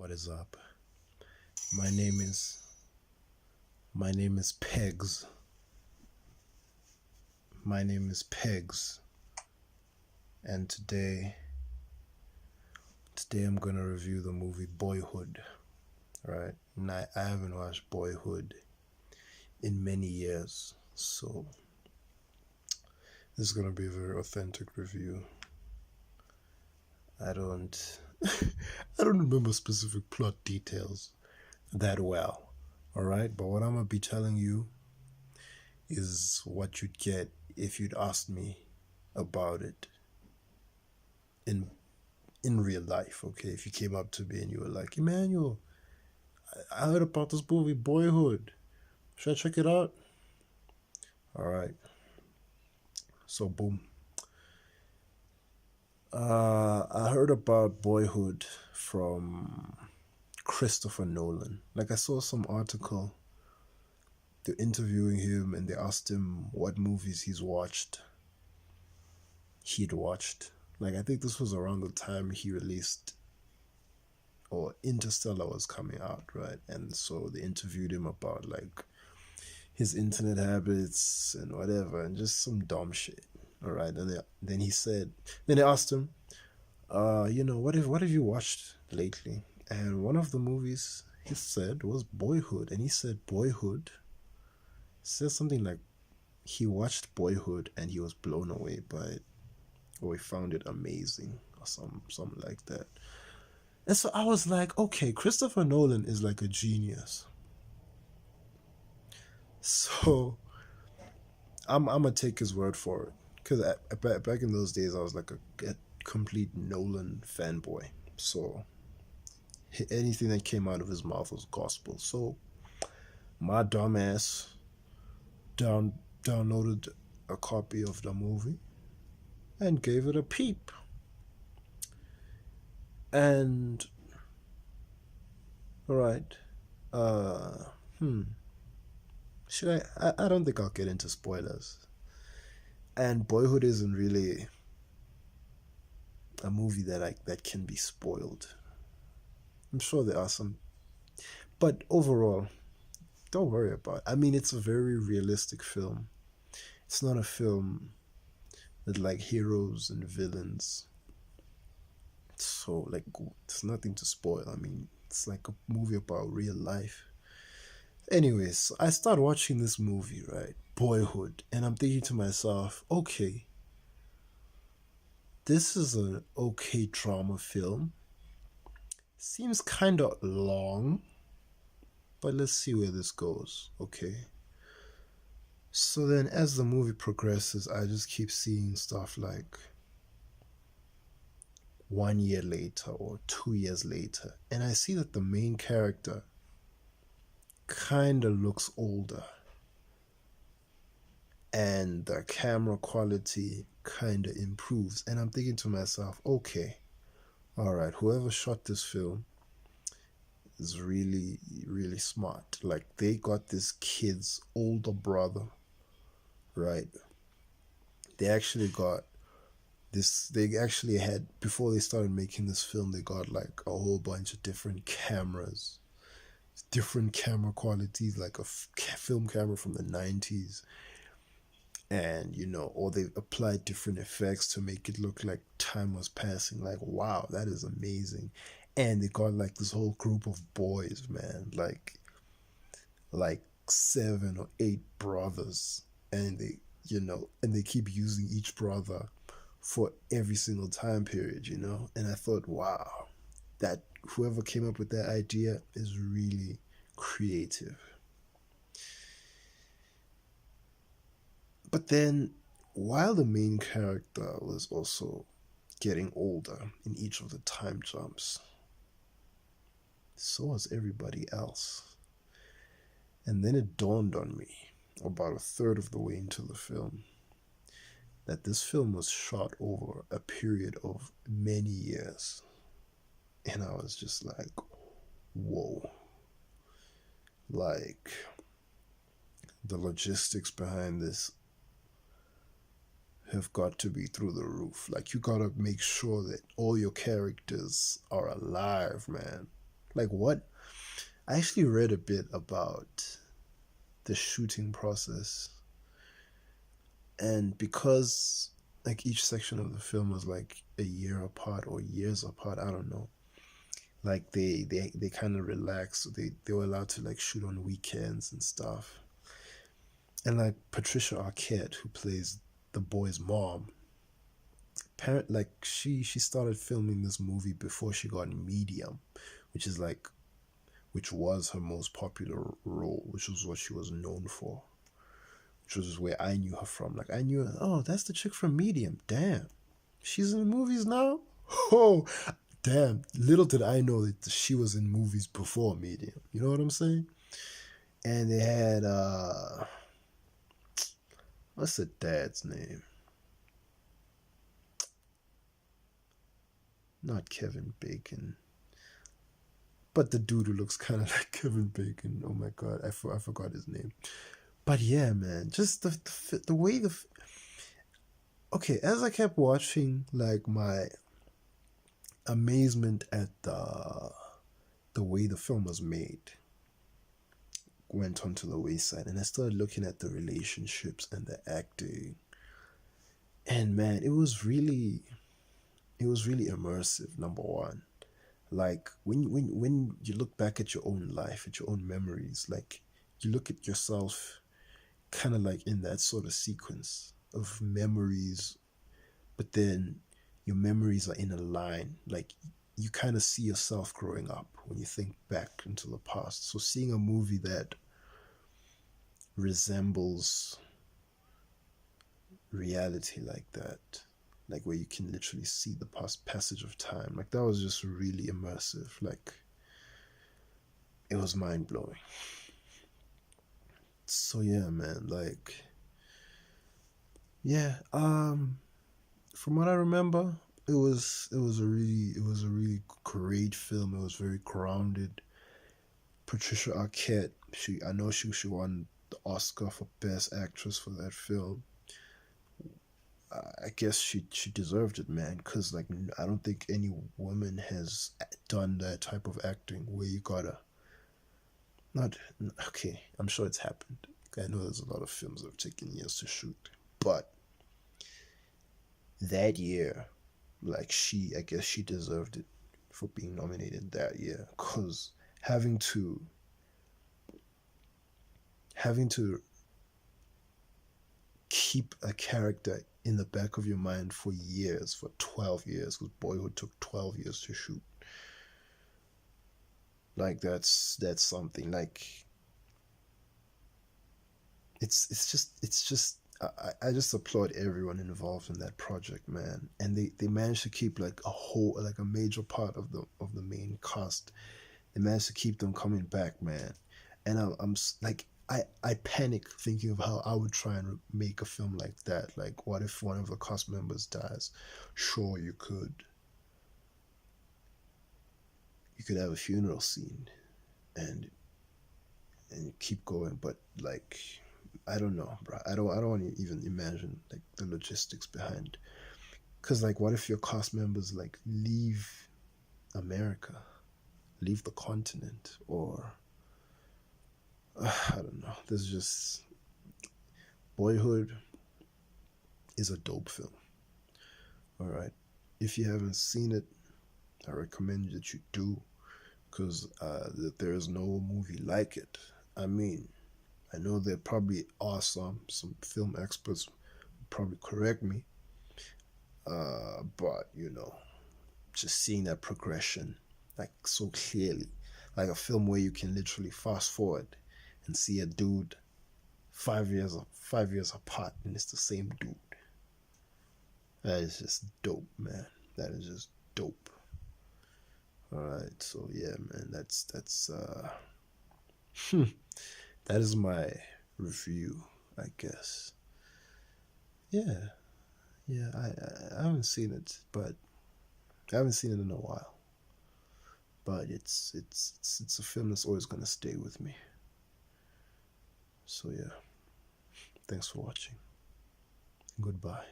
What is up? My name is my name is Pegs. My name is Pegs, and today I'm gonna review the movie Boyhood. Right? And I haven't watched Boyhood in many years, so this is gonna be a very authentic review. I don't I don't remember specific plot details that well. Alright, but what I'm gonna be telling you is what you'd get if you'd asked me about it in real life. Okay, if you came up to me and you were like, Emmanuel, I heard about this movie Boyhood, should I check it out? All right, so boom. I heard about Boyhood from Christopher Nolan. Like, I saw some article, they're interviewing him and they asked him what movies he'd watched. Like, I think this was around the time he released, or Interstellar was coming out, right? And so they interviewed him about like his internet habits and whatever, and just some dumb shit. All right, and then he said, then they asked him, what have you watched lately? And one of the movies he said was Boyhood, and he said Boyhood says something like he watched Boyhood and he was blown away by it, or he found it amazing, or something like that. And so I was like, okay, Christopher Nolan is like a genius. So I'm gonna take his word for it, because back in those days I was like a complete Nolan fanboy. So anything that came out of his mouth was gospel. So my dumbass downloaded a copy of the movie and gave it a peep. And all right, uh, hmm. Should I don't think I'll get into spoilers. And Boyhood isn't really a movie that can be spoiled. I'm sure there are some, but overall, don't worry about it. I mean, it's a very realistic film. It's not a film with like heroes and villains. So like, it's nothing to spoil. I mean, it's like a movie about real life. Anyways, I start watching this movie, right? Boyhood, and I'm thinking to myself, okay, this is an okay drama film. Seems kind of long, but let's see where this goes, okay? So then, as the movie progresses, I just keep seeing stuff like 1 year later or 2 years later, and I see that the main character kind of looks older, and the camera quality kind of improves, and I'm thinking to myself, okay, all right, whoever shot this film is really, really smart. Like, they got this kid's older brother, right? They actually got this, they actually had, before they started making this film, they got like a whole bunch of different cameras, different camera qualities, like a film camera from the 90s. And or they applied different effects to make it look like time was passing. Like, wow, that is amazing. And they got like this whole group of boys, man, like 7 or 8 brothers, and they keep using each brother for every single time period. And I thought, wow, that whoever came up with that idea is really creative. But then, while the main character was also getting older in each of the time jumps, so was everybody else. And then it dawned on me, about a third of the way into the film, that this film was shot over a period of many years. And I was just like, whoa. Like, the logistics behind this have got to be through the roof. Like, you gotta make sure that all your characters are alive, man. Like what? I actually read a bit about the shooting process, and because like each section of the film was like a year apart or years apart, I don't know. Like they kind of relaxed. They were allowed to like shoot on weekends and stuff. And like Patricia Arquette, who plays the boy's mom, parent like she started filming this movie before she got Medium, which is like which was her most popular role, which was what she was known for, which was where I knew her from. Like I knew, oh, that's the chick from Medium. Damn, she's in the movies now. Oh, damn! Little did I know that she was in movies before Medium. You know what I'm saying? And they had what's the dad's name? Not Kevin Bacon, but the dude who looks kind of like Kevin Bacon. Oh my god, I forgot his name. But yeah, man, just the way okay, as I kept watching, like my amazement at the way the film was made went onto the wayside, and I started looking at the relationships and the acting, and man, it was really immersive. Number one, like when you look back at your own life, at your own memories, like you look at yourself kind of like in that sort of sequence of memories, but then your memories are in a line. Like you kind of see yourself growing up when you think back into the past. So seeing a movie that resembles reality like that, like where you can literally see the past passage of time, like that was just really immersive. Like it was mind blowing. So yeah, man, like yeah, from what I remember, it was a really great film. It was very grounded. Patricia Arquette, I know she won the Oscar for Best Actress for that film. I guess she deserved it, man. Cause like I don't think any woman has done that type of acting where you gotta not okay. I'm sure it's happened. I know there's a lot of films that have taken years to shoot, but that year, like I guess she deserved it for being nominated that year. Cause having to having to keep a character in the back of your mind for years, for 12 years, because Boyhood took 12 years to shoot. Like that's something. Like it's just I just applaud everyone involved in that project, man. And they managed to keep like a whole like a major part of the main cast. They managed to keep them coming back, man. And I'm like I panic thinking of how I would try and make a film like that. Like, what if one of the cast members dies? Sure, you could have a funeral scene and keep going, but like I don't know, bro. I don't want to even imagine like the logistics behind. Cause like, what if your cast members like leave America, leave the continent, or I don't know. There's just Boyhood is a dope film. All right, if you haven't seen it, I recommend that you do, because there is no movie like it. I mean, I know there probably are some film experts who probably correct me, but just seeing that progression like so clearly, like a film where you can literally fast forward and see a dude 5 years apart, and it's the same dude. That is just dope, man. That is just dope. All right, so yeah, man, that is my review, I guess. Yeah, yeah. I haven't seen it, but I haven't seen it in a while. But it's a film that's always gonna stay with me. So yeah, thanks for watching. Goodbye.